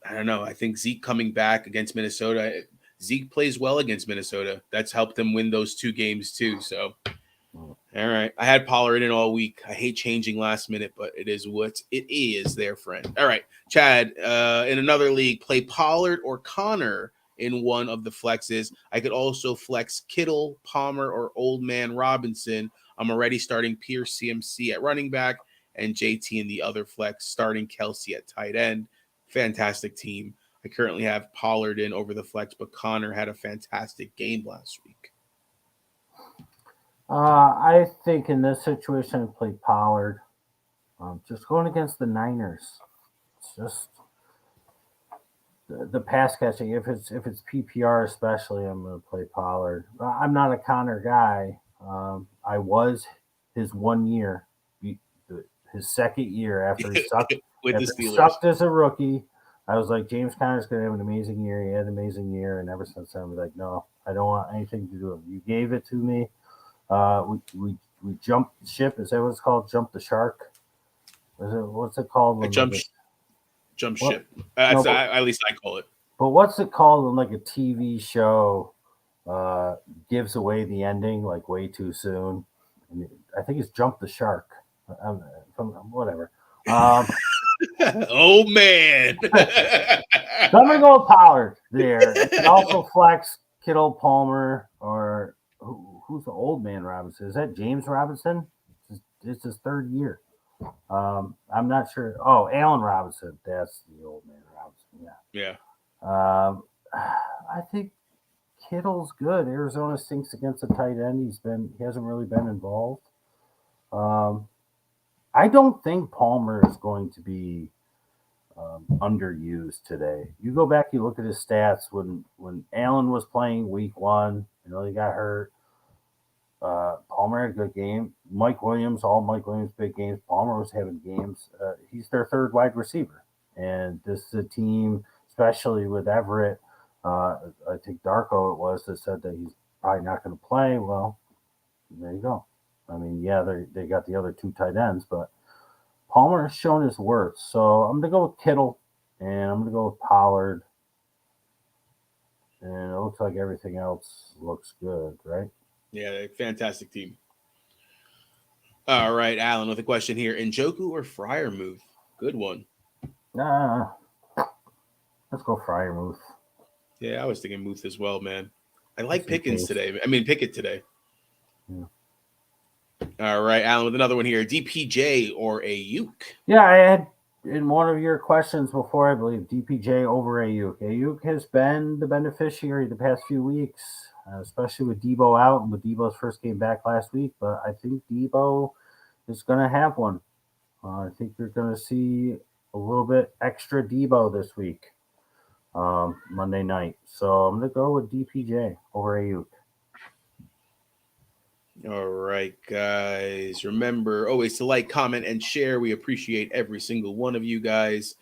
Speaker 2: I don't know. I think Zeke coming back against Minnesota, Zeke plays well against Minnesota. That's helped them win those 2 games too, so all right. I had Pollard in all week. I hate changing last minute, but it is what it is there, friend. All right, Chad, in another league, play Pollard or Connor in one of the flexes. I could also flex Kittle, Palmer, or Old Man Robinson. I'm already starting Pierce CMC at running back and JT in the other flex, starting Kelsey at tight end. Fantastic team. I currently have Pollard in over the flex, but Connor had a fantastic game last week.
Speaker 1: I think in this situation, I play Pollard. Just going against the Niners. It's just the pass catching. If it's PPR especially, I'm going to play Pollard. I'm not a Connor guy. I was his 1 year, his second year after he sucked.
Speaker 2: With
Speaker 1: after
Speaker 2: the
Speaker 1: he
Speaker 2: Steelers.
Speaker 1: sucked as a rookie. I was like, James Conner's going to have an amazing year. He had an amazing year, and ever since then, I'm like, no, I don't want anything to do with it. You gave it to me. We jumped ship. Is that what it's called? Jump the shark? What's it called?
Speaker 2: A jump ship. At least I call it.
Speaker 1: But what's it called when like a TV show gives away the ending like way too soon? I think it's Jump the Shark. Whatever.
Speaker 2: Oh man.
Speaker 1: So I'm gonna go with Pollard there. And also flex Kittle, Palmer, or who's the Old Man Robinson? Is that James Robinson? It's his 3rd year. I'm not sure. Oh, Allen Robinson. That's the Old Man Robinson.
Speaker 2: Yeah.
Speaker 1: I think Kittle's good. Arizona stinks against the tight end. He hasn't really been involved. I don't think Palmer is going to be underused today. You go back, you look at his stats when Allen was playing week 1. He got hurt. Palmer had a good game. Mike Williams big games. Palmer was having games. He's their third wide receiver, and this is a team, especially with Everett. I think Darko it was that said that he's probably not going to play. Well, there you go. I mean, yeah, they got the other 2 tight ends, but Palmer has shown his worth. So I'm going to go with Kittle, and I'm going to go with Pollard. And it looks like everything else looks good, right?
Speaker 2: Yeah, fantastic team. All right, Alan, with a question here. Njoku or Freiermuth? Good one.
Speaker 1: Let's go Freiermuth.
Speaker 2: Yeah, I was thinking Muth as well, man. I like Pickett today. Yeah. All right, Alan, with another one here. DPJ or Ayuk?
Speaker 1: Yeah, I had in one of your questions before, I believe, DPJ over Ayuk. Ayuk has been the beneficiary the past few weeks, especially with Debo out and with Debo's first game back last week. But I think Debo is going to have one. I think you're going to see a little bit extra Debo this week, Monday night. So I'm going to go with DPJ over Ayuk.
Speaker 2: All right, guys. Remember always to like, comment, and share. We appreciate every single one of you guys.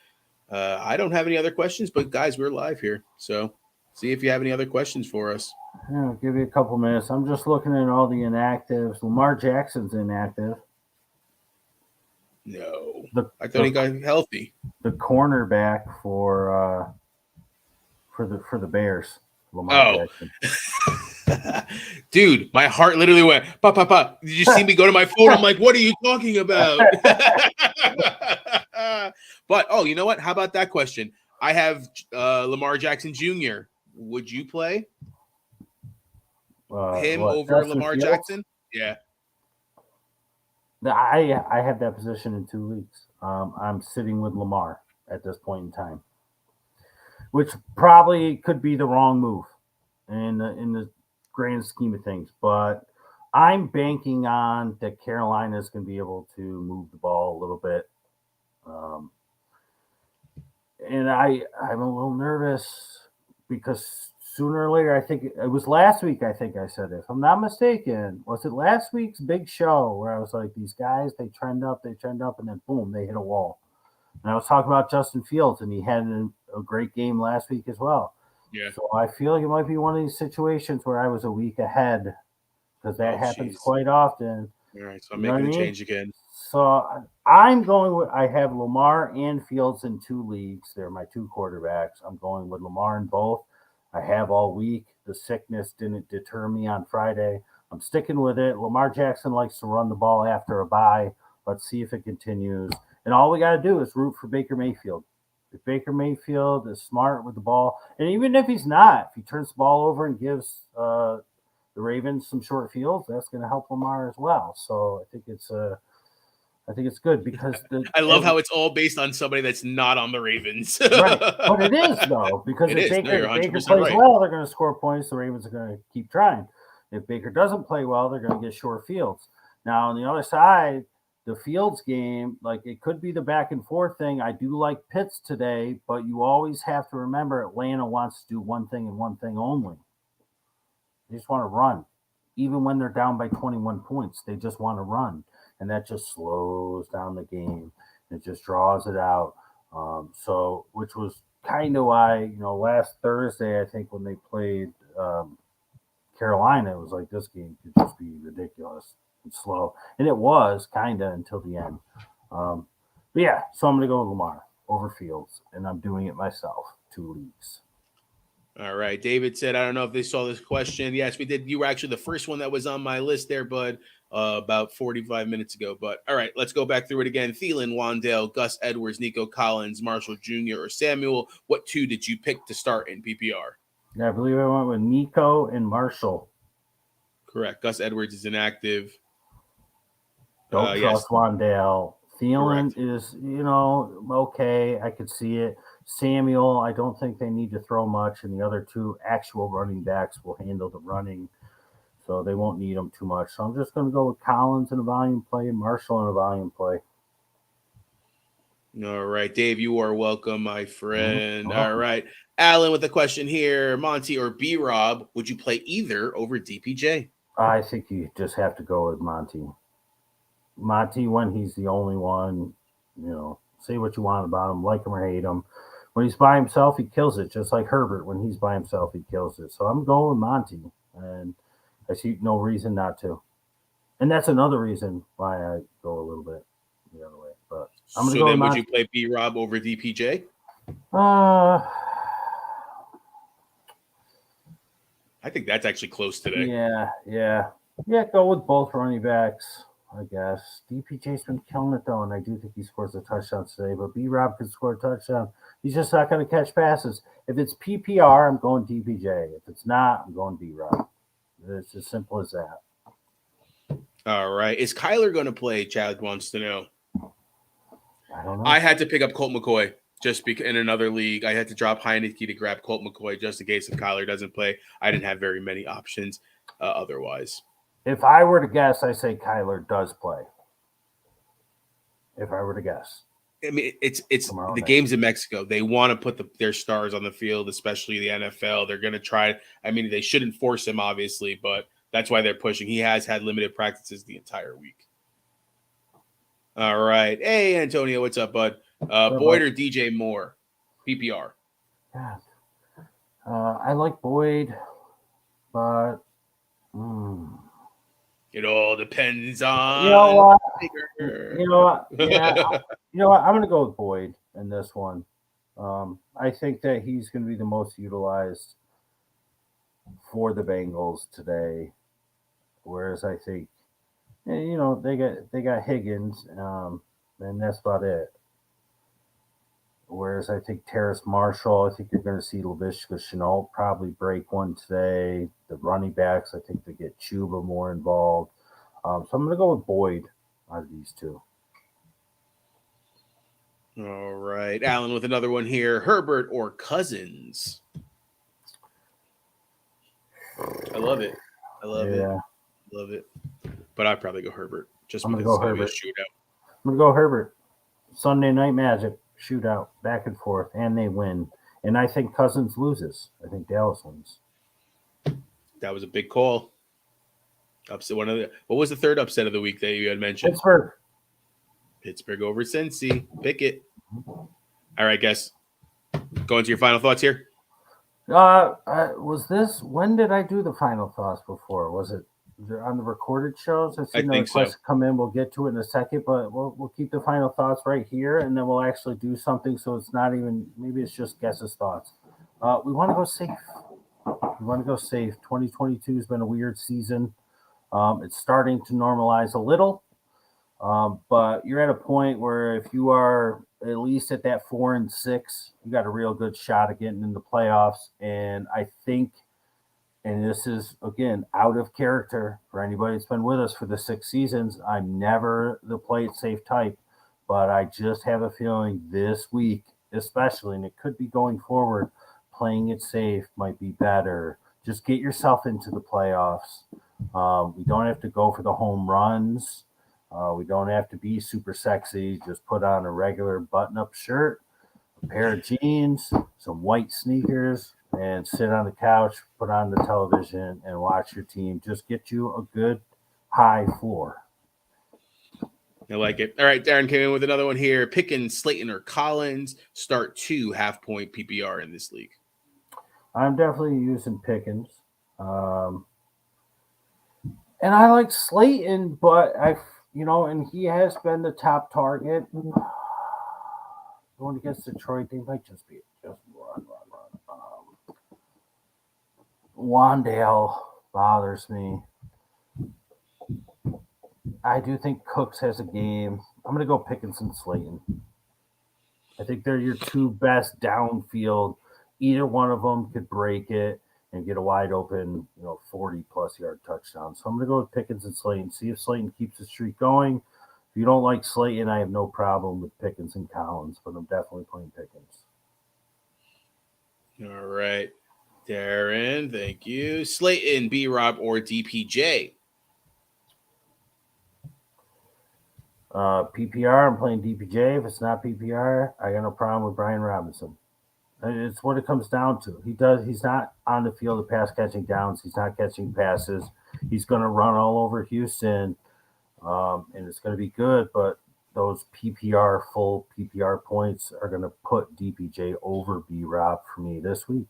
Speaker 2: I don't have any other questions, but guys, we're live here. So see if you have any other questions for us.
Speaker 1: I'll give you a couple minutes. I'm just looking at all the inactives. Lamar Jackson's inactive.
Speaker 2: No. I thought he got healthy.
Speaker 1: The cornerback for the Bears. Lamar Jackson.
Speaker 2: Dude, my heart literally went, pa. Did you see me go to my phone? I'm like, what are you talking about? But, you know what? How about that question? I have Lamar Jackson Jr. Would you play him over
Speaker 1: Justin
Speaker 2: Lamar
Speaker 1: Fields?
Speaker 2: Jackson? Yeah.
Speaker 1: I have that position in 2 weeks. I'm sitting with Lamar at this point in time, which probably could be the wrong move in the grand scheme of things. But I'm banking on that Carolina is going to be able to move the ball a little bit. And I'm a little nervous because sooner or later, I think it was last week, I think I said, if I'm not mistaken, was it last week's big show where I was like, these guys, they trend up, and then boom, they hit a wall. And I was talking about Justin Fields, and he had a great game last week as well.
Speaker 2: Yeah.
Speaker 1: So I feel like it might be one of these situations where I was a week ahead because that happens quite often.
Speaker 2: All right, so I'm making a change again.
Speaker 1: So I'm going with, I have Lamar and Fields in 2 leagues. They're my 2 quarterbacks. I'm going with Lamar in both. I have all week. The sickness didn't deter me on Friday. I'm sticking with it. Lamar Jackson likes to run the ball after a bye. Let's see if it continues. And all we got to do is root for Baker Mayfield. If Baker Mayfield is smart with the ball, and even if he's not, if he turns the ball over and gives the Ravens some short fields, that's going to help Lamar as well. So I think it's good because
Speaker 2: I love how it's all based on somebody that's not on the Ravens.
Speaker 1: Right. But it is, though, because if Baker plays well, they're going to score points. The Ravens are going to keep trying. If Baker doesn't play well, they're going to get short fields. Now, on the other side, the Fields game, like it could be the back and forth thing. I do like Pitts today, but you always have to remember Atlanta wants to do one thing and one thing only. They just want to run. Even when they're down by 21 points, they just want to run. And that just slows down the game. It just draws it out. So, which was kind of why, last Thursday, I think when they played Carolina, it was like this game could just be ridiculous and slow. And it was kind of until the end. But yeah, so I'm going to go with Lamar over Fields, and I'm doing it myself, 2 leagues.
Speaker 2: All right. David said, I don't know if they saw this question. Yes, we did. You were actually the first one that was on my list there, bud, about 45 minutes ago. But all right, let's go back through it again. Thielen, Wandale, Gus Edwards, Nico Collins, Marshall Jr., or Samuel. What 2 did you pick to start in PPR?
Speaker 1: Yeah, I believe I went with Nico and Marshall.
Speaker 2: Correct. Gus Edwards is inactive.
Speaker 1: Don't trust Wandale. Thielen is, okay. I could see it. Samuel, I don't think they need to throw much, and the other 2 actual running backs will handle the running, so they won't need them too much. So I'm just going to go with Collins in a volume play and Marshall in a volume play.
Speaker 2: All right, Dave, you are welcome, my friend.
Speaker 1: You're
Speaker 2: All
Speaker 1: welcome.
Speaker 2: right. Alan with a question here. Monty or B Rob, would you play either over DPJ?
Speaker 1: I think you just have to go with Monty. Monty, when he's the only one, say what you want about him, like him or hate him. When he's by himself, he kills it, just like Herbert. When he's by himself, he kills it. So I'm going with Monty, and I see no reason not to. And that's another reason why I go a little bit the other way. But I'm going to
Speaker 2: So
Speaker 1: go with
Speaker 2: then would
Speaker 1: Monty.
Speaker 2: you play B Rob over DPJ?
Speaker 1: Uh,
Speaker 2: I think that's actually close today.
Speaker 1: yeah. Go with both running backs, I guess. DPJ's been killing it though, and I do think he scores a touchdown today. But B Rob could score a touchdown. He's just not going to catch passes. If it's PPR, I'm going DPJ. If it's not, I'm going B Rob. It's as simple as that.
Speaker 2: All right. Is Kyler going to play? Chad wants to know.
Speaker 1: I don't know.
Speaker 2: I had to pick up Colt McCoy just because in another league. I had to drop Heineke to grab Colt McCoy just in case if Kyler doesn't play. I didn't have very many options otherwise.
Speaker 1: If I were to guess, I say Kyler does play. If I were to guess.
Speaker 2: I mean, it's
Speaker 1: Tomorrow
Speaker 2: the
Speaker 1: night.
Speaker 2: games in Mexico. They want to put their stars on the field, especially the NFL. They're going to try. I mean, they shouldn't force him, obviously, but that's why they're pushing. He has had limited practices the entire week. All right. Hey, Antonio, what's up, bud? Boyd or DJ Moore? PPR.
Speaker 1: Yeah. I like Boyd, but
Speaker 2: It all depends on.
Speaker 1: you know what?
Speaker 2: Bigger.
Speaker 1: You know what? Yeah. You know what? I'm going to go with Boyd in this one. I think that he's going to be the most utilized for the Bengals today, whereas I think, they got Higgins, and that's about it. Whereas I think Terrace Marshall, I think you're going to see Laviska Shenault probably break one today. The running backs, I think they get Chuba more involved. So I'm going to go with Boyd out of these two.
Speaker 2: All right. Alan with another one here. Herbert or Cousins? I love it. Love it. But I'd probably go Herbert just because it's going to be a shootout.
Speaker 1: I'm going to go Herbert. Sunday Night Magic, shootout, back and forth, and they win. And I think Cousins loses. I think Dallas wins.
Speaker 2: That was a big call. Upset what was the third upset of the week that you had mentioned?
Speaker 1: Pittsburgh
Speaker 2: over Cincy. Pick it. All right, guys. Go into your final thoughts here.
Speaker 1: When did I do the final thoughts before? Was it on the recorded shows?
Speaker 2: I think so.
Speaker 1: Come in. We'll get to it in a second, but we'll keep the final thoughts right here, and then we'll actually do something. So it's not even, maybe it's just guesses thoughts. We want to go safe. 2022 has been a weird season. It's starting to normalize a little, but you're at a point where if you are at least at that 4-6, you got a real good shot at getting in the playoffs. And I think, and this is again out of character for anybody that's been with us for the 6 seasons, I'm never the play it safe type, but I just have a feeling this week, especially, and it could be going forward, playing it safe might be better. Just get yourself into the playoffs. We don't have to go for the home runs. We don't have to be super sexy. Just put on a regular button-up shirt, a pair of jeans, some white sneakers, and sit on the couch, put on the television, and watch your team. Just get you a good high floor.
Speaker 2: I like it. All right, Darren came in with another one here. Picking Slayton or Collins. Start 2 half-point PPR in this league.
Speaker 1: I'm definitely using Pickens. And I like Slayton, but and he has been the top target. Going against Detroit, they might just run. Wandale bothers me. I do think Cooks has a game. I'm going to go Pickens and Slayton. I think they're your two best downfield. Either one of them could break it and get a wide open, 40-plus yard touchdown. So I'm going to go with Pickens and Slayton. See if Slayton keeps the streak going. If you don't like Slayton, I have no problem with Pickens and Collins, but I'm definitely playing Pickens.
Speaker 2: All right. Darren, thank you. Slayton, B-Rob, or DPJ?
Speaker 1: PPR, I'm playing DPJ. If it's not PPR, I got no problem with Brian Robinson. It's what it comes down to. He's not on the field of pass catching downs. He's not catching passes. He's going to run all over Houston, and it's going to be good. But those full PPR points are going to put DPJ over B-Rob for me this week.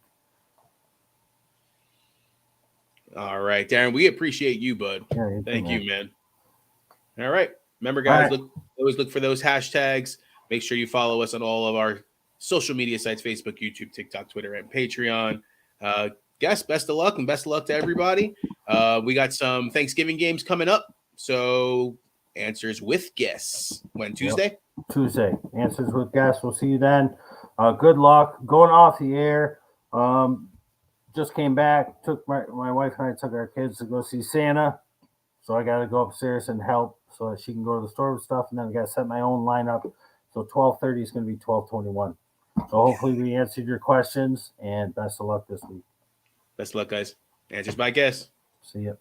Speaker 2: All right, Darren, we appreciate you, bud.
Speaker 1: Yeah,
Speaker 2: Thank you, man. All right. Remember, guys, always look for those hashtags. Make sure you follow us on all of our social media sites, Facebook, YouTube, TikTok, Twitter, and Patreon. Guys, best of luck, and best of luck to everybody. We got some Thanksgiving games coming up. So answers with guess. When? Tuesday?
Speaker 1: Yep. Tuesday. Answers with guess. We'll see you then. Good luck. Going off the air. Just came back. Took my wife and I took our kids to go see Santa. So I got to go upstairs and help so that she can go to the store with stuff. And then I got to set my own lineup. So 12:30 is going to be 12:21. So hopefully we answered your questions, and best of luck this week.
Speaker 2: Best of luck, guys. Answers by guess.
Speaker 1: See ya.